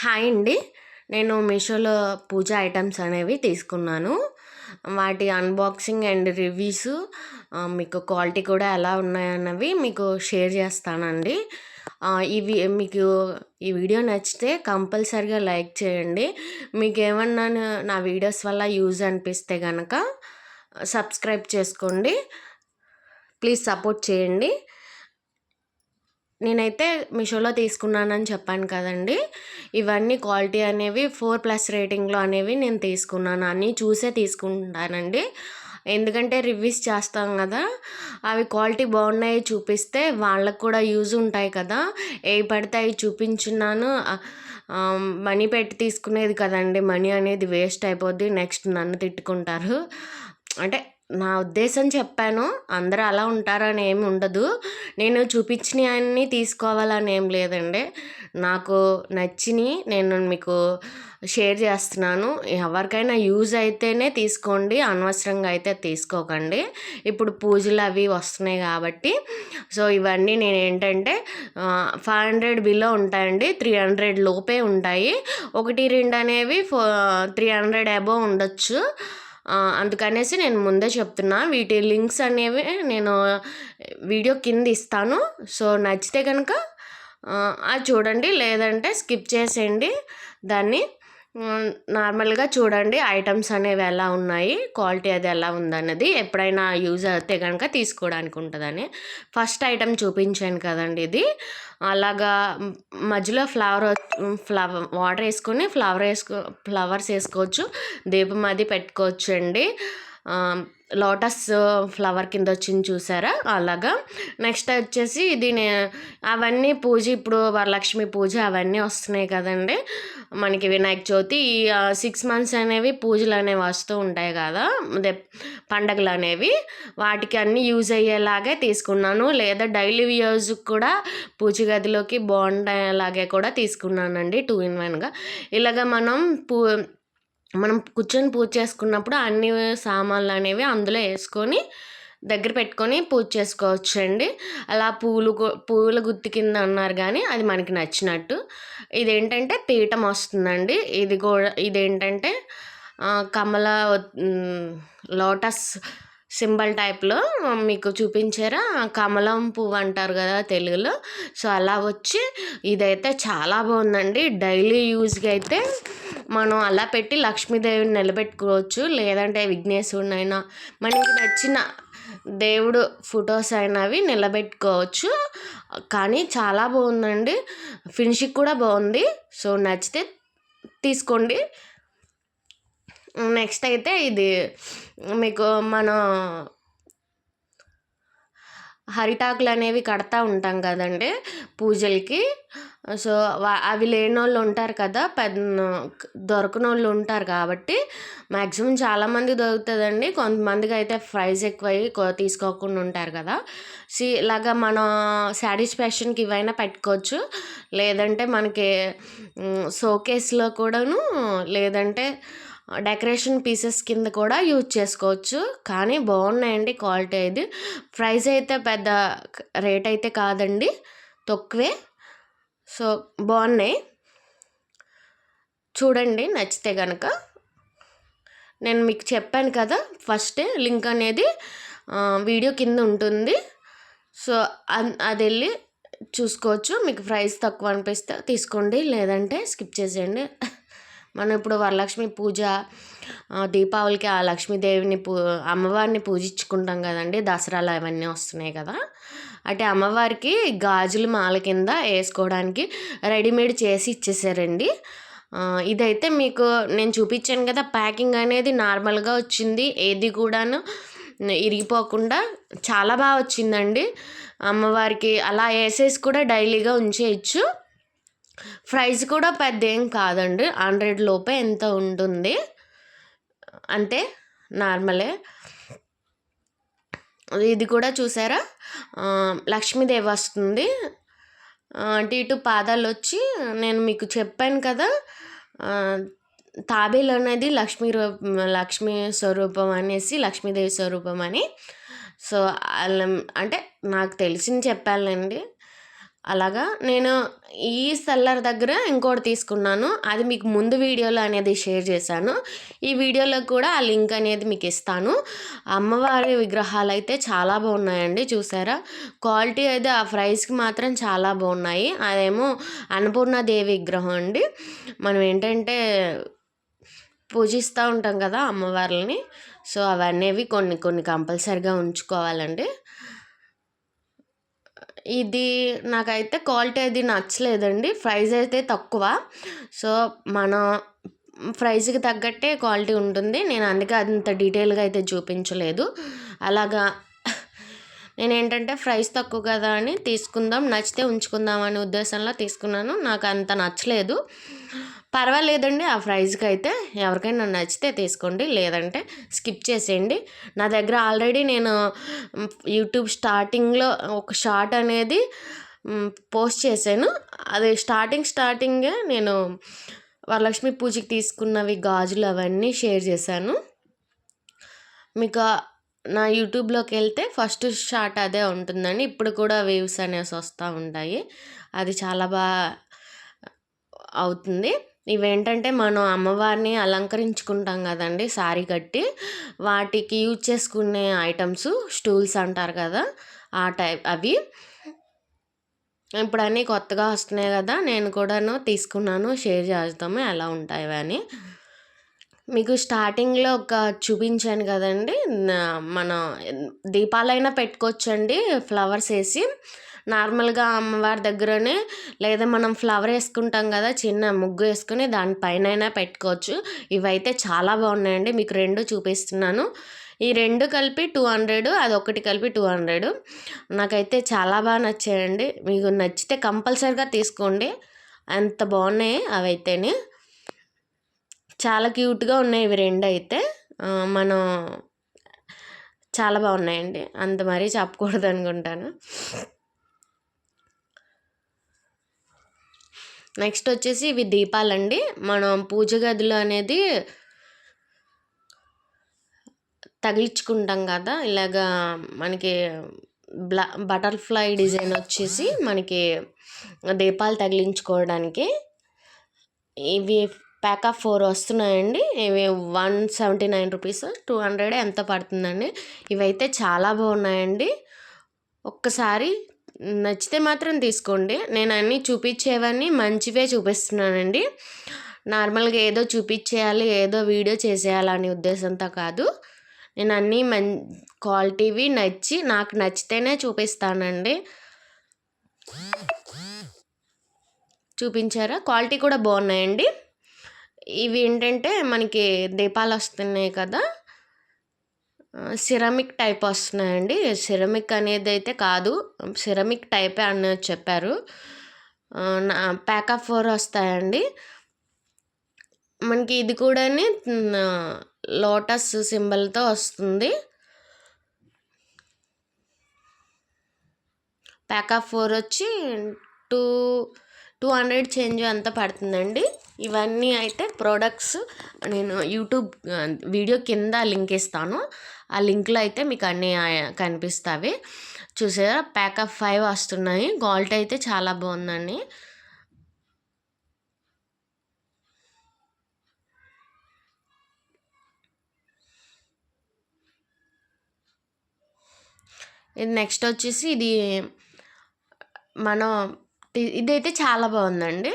Hi అండి. నేను మీషోలో పూజ ఐటెమ్స్ అనేవి తీసుకున్నాను. వాటి అన్బాక్సింగ్ అండ్ రివ్యూస్ మీకు క్వాలిటీ కూడా ఎలా ఉన్నాయన్నవి మీకు షేర్ చేస్తానండి. ఇవి మీకు ఈ వీడియో నచ్చితే కంపల్సరీగా లైక్ చేయండి. మీకేమన్నా నా వీడియోస్ వల్ల యూజ్ అనిపిస్తే గనక సబ్స్క్రైబ్ చేసుకోండి. ప్లీజ్ సపోర్ట్ చేయండి. నేనైతే మీషోలో తీసుకున్నానని చెప్పాను కదండి. ఇవన్నీ క్వాలిటీ అనేవి 4+ రేటింగ్లో అనేవి నేను తీసుకున్నాను. అన్నీ చూసే తీసుకుంటానండి. ఎందుకంటే రివ్యూస్ చేస్తాం కదా, అవి క్వాలిటీ బాగున్నాయి చూపిస్తే వాళ్ళకు కూడా యూజ్ ఉంటాయి కదా. ఏవి పడితే అవి చూపించున్నాను. మనీ పెట్టి తీసుకునేది కదండి, మనీ అనేది వేస్ట్ అయిపోద్ది, నెక్స్ట్ నన్ను తిట్టుకుంటారు. అంటే నా ఉద్దేశం చెప్పాను. అందరూ అలా ఉంటారని ఏమి ఉండదు. నేను చూపించినవన్నీ తీసుకోవాలని ఏం లేదండి. నాకు నచ్చినవి నేను మీకు షేర్ చేస్తున్నాను. ఎవరికైనా యూజ్ అయితేనే తీసుకోండి, అనవసరంగా అయితే తీసుకోకండి. ఇప్పుడు పూజలు అవి వస్తున్నాయి కాబట్టి సో ఇవన్నీ నేను ఏంటంటే 500 బిలో ఉంటాయండి, 300 లోపే ఉంటాయి. 1, 2 అనేవి 300 అబోవ్ ఉండొచ్చు. అందుకనేసి నేను ముందే చెప్తున్నా. వీటి లింక్స్ అనేవి నేను వీడియో కింద ఇస్తాను. సో నచ్చితే కనుక అది చూడండి, లేదంటే స్కిప్ చేసేయండి దాన్ని. నార్మల్గా చూడండి ఐటమ్స్ అనేవి ఎలా ఉన్నాయి, క్వాలిటీ అది ఎలా ఉందన్నది. ఎప్పుడైనా యూజ్ అయితే కనుక తీసుకోవడానికి ఉంటుందని. ఫస్ట్ ఐటమ్ చూపించాను కదండి ఇది. అలాగా మధ్యలో వాటర్ వేసుకొని ఫ్లవర్స్ వేసుకోవచ్చు. దీపం అది పెట్టుకోవచ్చు అండి. లోటస్ ఫ్లవర్ కింద వచ్చింది చూసారా, అలాగా. నెక్స్ట్ వచ్చేసి ఇది అవన్నీ పూజ, ఇప్పుడు వరలక్ష్మి పూజ అవన్నీ వస్తున్నాయి కదండి మనకి, వినాయక చవితి. 6 months అనేవి పూజలు అనేవి వస్తూ ఉంటాయి కదా, అదే పండగలు అనేవి. వాటికి అన్నీ యూజ్ అయ్యేలాగే తీసుకున్నాను, లేదా డైలీ యూజ్ కూడా పూజ గదిలోకి బాగుండేలాగే కూడా తీసుకున్నానండి. 2 in 1గా. ఇలాగ మనం కూర్చొని పూజ చేసుకున్నప్పుడు అన్ని సామాన్లు అనేవి అందులో వేసుకొని దగ్గర పెట్టుకొని పూజ చేసుకోవచ్చు అండి. అలా పూల గుత్తి కింద అన్నారు కానీ అది మనకి నచ్చినట్టు. ఇదేంటంటే పీఠం వస్తుందండి. ఇదేంటంటే కమల లోటస్ సింబల్ టైప్లో మీకు చూపించారా, కమలం పువ్వు అంటారు కదా తెలుగులో. సో అలా వచ్చి ఇదైతే చాలా బాగుందండి. డైలీ యూజ్కి అయితే మనం అలా పెట్టి లక్ష్మీదేవిని నిలబెట్టుకోవచ్చు, లేదంటే విఘ్నేశ్వరునైనా మనకి నచ్చిన దేవుడు ఫొటోస్ అయినవి నిలబెట్టుకోవచ్చు. కానీ చాలా బాగుందండి, ఫినిషింగ్ కూడా బాగుంది. సో నచ్చితే తీసుకోండి. నెక్స్ట్ అయితే ఇది మీకు మన హరిటాకులు అనేవి కడతా ఉంటాం కదండి పూజలకి. సో అవి లేని వాళ్ళు ఉంటారు కదా, దొరకని వాళ్ళు ఉంటారు కాబట్టి మ్యాక్సిమం చాలామంది దొరుకుతుందండి. కొంతమందికి అయితే ప్రైస్ ఎక్కువ తీసుకోకుండా ఉంటారు కదా. ఇలాగా మన సాటిస్ఫాక్షన్కి ఇవైనా పెట్టుకోవచ్చు, లేదంటే మనకి షోకేస్లో కూడాను, లేదంటే డెకరేషన్ పీసెస్ కింద కూడా యూజ్ చేసుకోవచ్చు. కానీ బాగున్నాయండి క్వాలిటీ. ఇది ప్రైస్ అయితే పెద్ద రేట్ అయితే కాదండి, తక్కువే. సో బాగున్నాయి, చూడండి నచ్చితే కనుక. నేను మీకు చెప్పాను కదా, ఫస్ట్ లింక్ అనేది వీడియో కింద ఉంటుంది. సో అది వెళ్ళి చూసుకోవచ్చు. మీకు ప్రైస్ తక్కువ అనిపిస్తే తీసుకోండి, లేదంటే స్కిప్ చేసేయండి. మనం ఇప్పుడు వరలక్ష్మి పూజ, దీపావళికి ఆ లక్ష్మీదేవిని అమ్మవారిని పూజించుకుంటాం కదండి. దసరాలు అవన్నీ వస్తున్నాయి కదా, అంటే అమ్మవారికి గాజులు మాల కింద వేసుకోవడానికి రెడీమేడ్ చేసి ఇచ్చేసారండి. ఇదైతే మీకు నేను చూపించాను కదా, ప్యాకింగ్ అనేది నార్మల్గా వచ్చింది, ఏది కూడాను ఇరిగిపోకుండా చాలా బాగా వచ్చిందండి. అమ్మవారికి అలా వేసేసి కూడా డైలీగా ఉంచేయచ్చు. ప్రైస్ కూడా పెద్ద ఏం కాదండి, 100 లోపే ఎంత ఉంటుంది అంతే, నార్మలే. ఇది కూడా చూసారా, లక్ష్మీదేవి వస్తుంది. అటు ఇటు పాదాలు వచ్చి, నేను మీకు చెప్పాను కదా తాబేలు అనేది లక్ష్మీ స్వరూపం అనేసి, లక్ష్మీదేవి స్వరూపం అని. సో అంటే నాకు తెలిసింది చెప్పాలండి. అలాగా నేను ఈ సెల్లర్ దగ్గర ఇంకోటి తీసుకున్నాను. అది మీకు ముందు వీడియోలో అనేది షేర్ చేశాను. ఈ వీడియోలో కూడా ఆ లింక్ అనేది మీకు ఇస్తాను. అమ్మవారి విగ్రహాలైతే చాలా బాగున్నాయండి. చూసారా? క్వాలిటీ అయితే ఆ ప్రైస్‌కి మాత్రం చాలా బాగున్నాయి. అదేమో అన్నపూర్ణాదేవి విగ్రహం అండి. మనం ఏంటంటే పూజిస్తూ ఉంటాం కదా అమ్మవార్లని. సో, అవనేవి కొన్ని కొన్ని కంపల్సరీగా ఉంచుకోవాలండి. ఇది నాకైతే క్వాలిటీ అది నచ్చలేదండి. ప్రైస్ అయితే తక్కువ. సో, మన ప్రైస్‌కి తగ్గట్టే క్వాలిటీ ఉంటుంది. నేను అందుకే అంత డీటెయిల్‌గా అయితే చూపించలేదు. అలాగా నేనేంటంటే ప్రైస్ తక్కువ కదా అని తీసుకుందాం, నచ్చితే ఉంచుకుందాం అనే ఉద్దేశంలో తీసుకున్నాను. నాకు అంత నచ్చలేదు. పర్వాలేదండి ఆ ప్రైస్‌కైతే. ఎవరికైనా నచ్చితే తీసుకోండి. లేదంటే స్కిప్ చేసేయండి. నా దగ్గర ఆల్రెడీ నేను యూట్యూబ్ స్టార్టింగ్‌లో ఒక షార్ట్ అనేది పోస్ట్ చేశాను. అది స్టార్టింగే నేను వరలక్ష్మి పూజకి తీసుకున్నవి గాజులు అవన్నీ షేర్ చేశాను. మీకు నా యూట్యూబ్‌లోకి వెళ్తే ఫస్ట్ షార్ట్ అదే ఉంటుందండి. ఇప్పుడు కూడా వ్యూస్ అనేసి వస్తూ ఉంటాయి. అది చాలా అవుతుంది. ఇవేంటంటే మనం అమ్మవారిని అలంకరించుకుంటాం కదండీ సారీ కట్టి. వాటికి యూజ్ చేసుకునే ఐటమ్స్ స్టూల్స్ అంటారు కదా! ఆ టైప్ అవి. ఇప్పుడు అన్నీ కొత్తగా వస్తున్నాయి కదా! నేను కూడాను తీసుకున్నాను. షేర్ చేద్దాము ఎలా ఉంటాయి అని. మీకు స్టార్టింగ్‌లో ఒక చూపించాను కదండీ! మనం దీపాలైనా పెట్టుకోవచ్చండి ఫ్లవర్స్ ఏసి. నార్మల్‌గా అమ్మవారి దగ్గరనే లేదా మనం ఫ్లవర్ ఏసుకుంటాం కదా! చిన్న ముగ్గు ఏసుకొని దాని పైనైనా పెట్టుకోవచ్చు. ఇవైతే చాలా బాగున్నాయండి. మీకు 2 చూపిస్తున్నాను. ఈ 2 కలిపి 200, అదొకటి కలిపి 200. నాకైతే చాలా నచ్చాయండి. మీకు నచ్చితే కంపల్సరీగా తీసుకోండి. అంత బాగున్నాయి అవైతేని. చాలా క్యూట్‌గా ఉన్నాయి ఇవి 2 అయితే. మనం చాలా బాగున్నాయండి. అంత మరీ చెప్పకూడదనుకుంటాను. నెక్స్ట్ వచ్చేసి ఇవి దీపాలండి. మనం పూజ గదిలో అనేది తగిలించుకుంటాం కదా! ఇలాగా మనకి బటర్‌ఫ్లై డిజైన్ వచ్చేసి మనకి దీపాలు తగిలించుకోవడానికి. ఇవి ప్యాక్ ఆఫ్ 4 వస్తున్నాయండి. ఇవి 179 రూపీస్, 200 ఎంతో పడుతుందండి. ఇవైతే చాలా బాగున్నాయండి. ఒక్కసారి నచ్చితే మాత్రం తీసుకోండి. నేను అన్నీ చూపించేవన్నీ మంచివే చూపిస్తున్నానండి. నార్మల్‌గా ఏదో చూపించేయాలి, ఏదో వీడియో చేసేయాలనే ఉద్దేశంతో కాదు. నేను అన్నీ క్వాలిటీవి నాకు నచ్చితేనే చూపిస్తానండి. చూపించారా? క్వాలిటీ కూడా బాగున్నాయండి. ఇవి ఏంటంటే మనకి దీపాలు వస్తున్నాయి కదా! సిరామిక్ టైప్ వస్తున్నాయండి. సిరామిక్ అనేది అయితే కాదు. సిరామిక్ టైపే అని చెప్పారు. నా ప్యాక్ ఆఫ్ 4 వస్తాయండి. మనకి ఇది కూడాని లోటస్ సింబల్‌తో వస్తుంది. ప్యాక్ ఆఫ్ 4 వచ్చి 200 చేంజ్ అంతా పడుతుందండి. ఇవన్నీ అయితే ప్రోడక్ట్స్ నేను యూట్యూబ్ వీడియో కింద లింక్ ఇస్తాను. ఆ లింక్లో అయితే మీకు అన్నీ కనిపిస్తాయి. చూసారా? ప్యాక్ ఆఫ్ 5 వస్తున్నాయి. క్వాలిటీ అయితే చాలా బాగుందండి. ఇది నెక్స్ట్ వచ్చేసి ఇది మనం ఇదైతే చాలా బాగుందండి.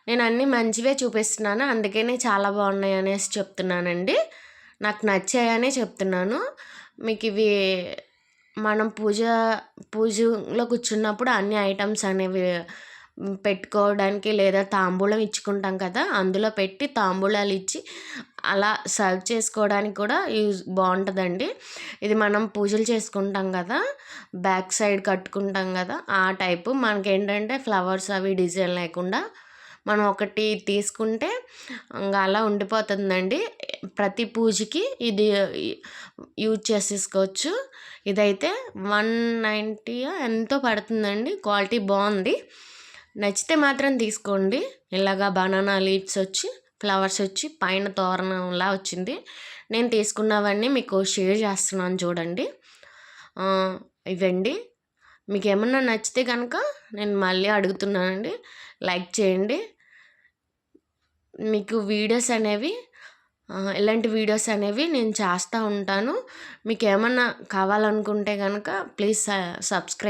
నేను అన్నీ మంచివే చూపిస్తున్నాను. అందుకనే చాలా బాగున్నాయి అనేసి చెప్తున్నానండి. నాకు నచ్చాయనే చెప్తున్నాను. మీకు ఇవి మనం పూజలో కూర్చున్నప్పుడు అన్ని ఐటమ్స్ అనేవి పెట్టుకోవడానికి లేదా తాంబూలం ఇచ్చుకుంటాం కదా! అందులో పెట్టి తాంబూలాలు ఇచ్చి అలా సర్వ్ చేసుకోవడానికి కూడా బాగుంటుందండి. ఇది మనం పూజలు చేసుకుంటాం కదా! బ్యాక్ సైడ్ కట్టుకుంటాం కదా! ఆ టైపు మనకేంటంటే ఫ్లవర్స్ అవి డిజైన్ లేకుండా మనం ఒకటి తీసుకుంటే ఇంకా అలా ఉండిపోతుందండి. ప్రతి పూజకి ఇది యూజ్ చేసేసుకోవచ్చు. ఇదైతే 190 ఎంతో పడుతుందండి. క్వాలిటీ బాగుంది. నచ్చితే మాత్రం తీసుకోండి. ఇలాగా బనానా లీవ్స్ వచ్చి ఫ్లవర్స్ వచ్చి పైన తోరణంలా వచ్చింది. నేను తీసుకున్నవన్నీ మీకు షేర్ చేస్తున్నాను చూడండి. ఇవండి మీకేమన్నా నచ్చితే కనుక నేను మళ్ళీ అడుగుతున్నానండి, లైక్ చేయండి. మీకు వీడియోస్ అనేవి ఇలాంటి వీడియోస్ అనేవి నేను చేస్తూ ఉంటాను. మీకేమన్నా కావాలనుకుంటే కనుక ప్లీజ్ సబ్స్క్రైబ్